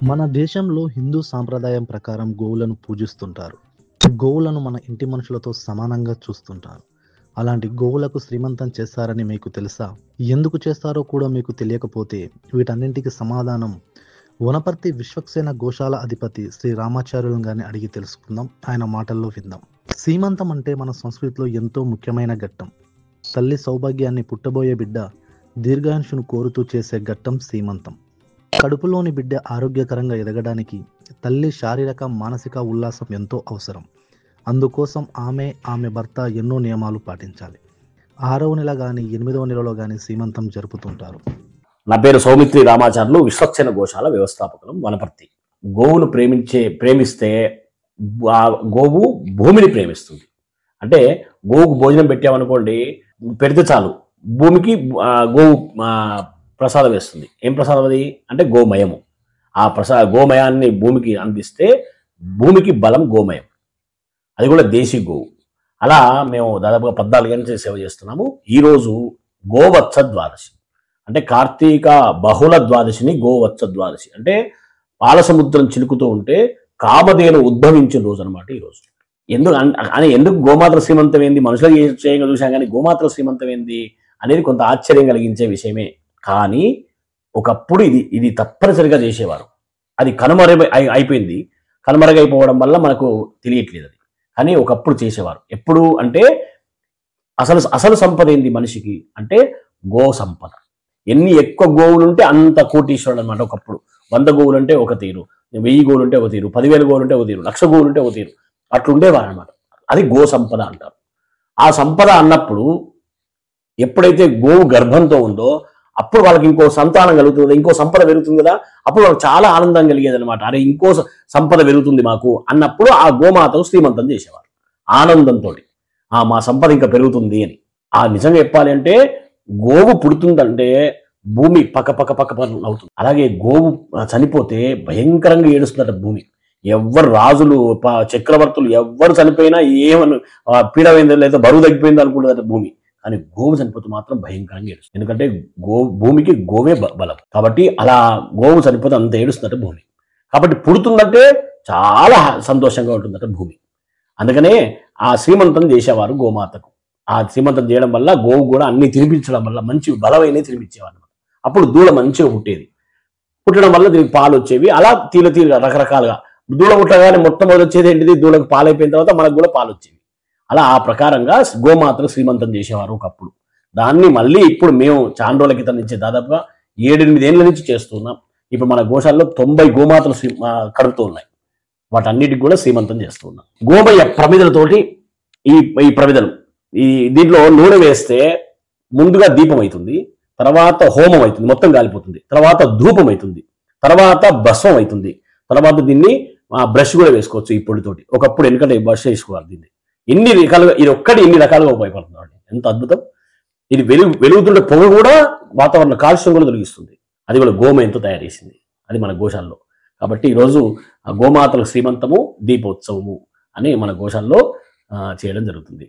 మన దేశంలో హిందూ సాంప్రదాయం ప్రకారం గోవులను పూజిస్తుంటారు. గోవులను మన ఇంటి మనుషులతో సమానంగా చూస్తుంటారు. అలాంటి గోవులకు శ్రీమంతం చేస్తారని మీకు తెలుసా? ఎందుకు చేస్తారో కూడా మీకు తెలియకపోతే వీటన్నింటికి సమాధానం వనపర్తి విశ్వక్సేన గోశాల అధిపతి శ్రీ రామాచార్యులు గారిని అడిగి తెలుసుకుందాం. ఆయన మాటల్లో విందాం. సీమంతం అంటే మన సంస్కృతిలో ఎంతో ముఖ్యమైన ఘట్టం. తల్లి సౌభాగ్యాన్ని, పుట్టబోయే బిడ్డ దీర్ఘాయుషును కోరుతూ చేసే ఘట్టం సీమంతం. కడుపులోని బిడ్డ ఆరోగ్యకరంగా ఎదగడానికి తల్లి శారీరక, మానసిక ఉల్లాసం ఎంతో అవసరం. అందుకోసం ఆమె భర్త ఎన్నో నియమాలు పాటించాలి. 6వ నెల కానీ 8వ నెలలో కానీ సీమంతం జరుపుతుంటారు. నా పేరు సౌమిత్రి రామాచార్యులు, విశ్వక్సేన గోశాల వ్యవస్థాపకులు, వనపర్తి. గోవును ప్రేమిస్తే ఆ గోవు భూమిని ప్రేమిస్తుంది. అంటే గోవుకు భోజనం పెట్టామనుకోండి, పెడితే చాలు భూమికి గోవు ప్రసాదం వేస్తుంది. ఏం ప్రసాదం అది అంటే గోమయము. ఆ గోమయాన్ని భూమికి అందిస్తే భూమికి బలం గోమయం. అది కూడా దేశీ గోవు. అలా మేము దాదాపుగా 14 ఏళ్ళ నుంచి సేవ చేస్తున్నాము. ఈరోజు గోవత్స ద్వాదశి అంటే కార్తీక బహుళ ద్వాదశిని గోవత్స ద్వాదశి అంటే పాల సముద్రం చిలుకుతూ ఉంటే కామధేను ఉద్భవించిన రోజు అనమాట ఈరోజు. ఎందుకు గోమాత్ర శ్రీమంతం ఏంది, మనుషులు చేయగా చూసాం కానీ గోమాత్ర శ్రీమంతం ఏంది అనేది కొంత ఆశ్చర్యం కలిగించే విషయమే. కానీ ఒకప్పుడు ఇది తప్పనిసరిగా చేసేవారు. అది అయిపోయింది. కనుమరుగైపోవడం వల్ల మనకు తెలియట్లేదు అది. కానీ ఒకప్పుడు చేసేవారు. ఎప్పుడు అంటే అసలు సంపద ఏంది మనిషికి అంటే గో సంపద. ఎన్ని ఎక్కువ గోవులు ఉంటే అంత కోటీశ్వరుడు అనమాట. ఒకప్పుడు 100 గోవులు ఉంటే ఒక తీరు, 1000 గోవులు ఉంటే ఒక తీరు, 10,000 గోవులు ఉంటే ఒక తీరు, 1,00,000 గోవులు ఉంటే ఒక తీరు, అట్లుండేవారు అనమాట. అది గో సంపద అంటారు. ఆ సంపద అన్నప్పుడు ఎప్పుడైతే గోవు గర్భంతో ఉందో అప్పుడు వాళ్ళకి ఇంకో సంతానం కలుగుతుంది, ఇంకో సంపద పెరుగుతుంది కదా, అప్పుడు వాళ్ళకి చాలా ఆనందం కలిగేది అనమాట. అరే ఇంకో సంపద పెరుగుతుంది మాకు అన్నప్పుడు ఆ గోమాతకు శ్రీమంతం చేసేవారు ఆనందంతో. మా సంపద ఇంకా పెరుగుతుంది అని. నిజంగా చెప్పాలి అంటే గోవు పుడుతుందంటే భూమి పక్క అవుతుంది. అలాగే గోవు చనిపోతే భయంకరంగా ఏడుస్తుందట భూమి. ఎవ్వరు రాజులు, చక్రవర్తులు ఎవ్వరు చనిపోయినా ఏమని పీడమైందో లేదా బరువు తగ్గిపోయిందో అనుకుంటుందట భూమి. కానీ గోవు చనిపోతే మాత్రం భయంకరంగా ఏడుస్తుంది. ఎందుకంటే భూమికి గోవే బలం. కాబట్టి అలా గోవు చనిపోతే అంత ఏడుస్తుందట భూమి. కాబట్టి పుడుతుందంటే చాలా సంతోషంగా ఉంటుందట భూమి. అందుకనే ఆ శ్రీమంతం చేసేవారు గోమాతకు. ఆ శ్రీమంతం చేయడం వల్ల గోవు కూడా అన్ని తినిపించడం వల్ల మంచి బలమైన తినిపించేవారు. అప్పుడు దూడ మంచిగా పుట్టేది. పుట్టడం వల్ల దీనికి పాలు వచ్చేవి. అలా తీరుగా రకరకాలుగా దూడ పుట్టగానే మొట్టమొదటి వచ్చేది ఏంటిది, దూడకు పాలు అయిపోయిన తర్వాత మనకు కూడా పాలు వచ్చేవి. అలా ఆ ప్రకారంగా గోమాతకు శ్రీమంతం చేసేవారు ఒకప్పుడు. దాన్ని మళ్ళీ ఇప్పుడు మేము చాలా రోజుల క్రితం నుంచి దాదాపుగా 7-8 ఏళ్ళ నుంచి చేస్తున్నాం. ఇప్పుడు మన గోశాలలో 90 గోమాతలు కడుపుతూ ఉన్నాయి. వాటన్నిటికి కూడా శ్రీమంతం చేస్తున్నాం. గోమయ ప్రమిదలతోటి ఈ ప్రమిదలు దీంట్లో నూనె వేస్తే ముందుగా దీపం అవుతుంది, తర్వాత హోమం అవుతుంది, మొత్తం కాలిపోతుంది, తర్వాత ధూపం అవుతుంది, తర్వాత భస్మం అవుతుంది, తర్వాత దీన్ని బ్రష్ కూడా వేసుకోవచ్చు ఈ పొడితోటి. ఒకప్పుడు ఎందుకంటే బ్రష్ వేసుకోవాలి దీన్ని. ఎన్ని రకాలుగా ఉపయోగపడుతుంది. ఎంత అద్భుతం! ఇది వెలుగుతుండే పొగ కూడా వాతావరణ కాలుష్యం కూడా తొలగిస్తుంది. అది కూడా గోమయంతో తయారు చేసింది, అది మన గోశాలలో. కాబట్టి ఈరోజు గోమాతల శ్రీమంతము, దీపోత్సవము అని మన గోశాలలో చేయడం జరుగుతుంది.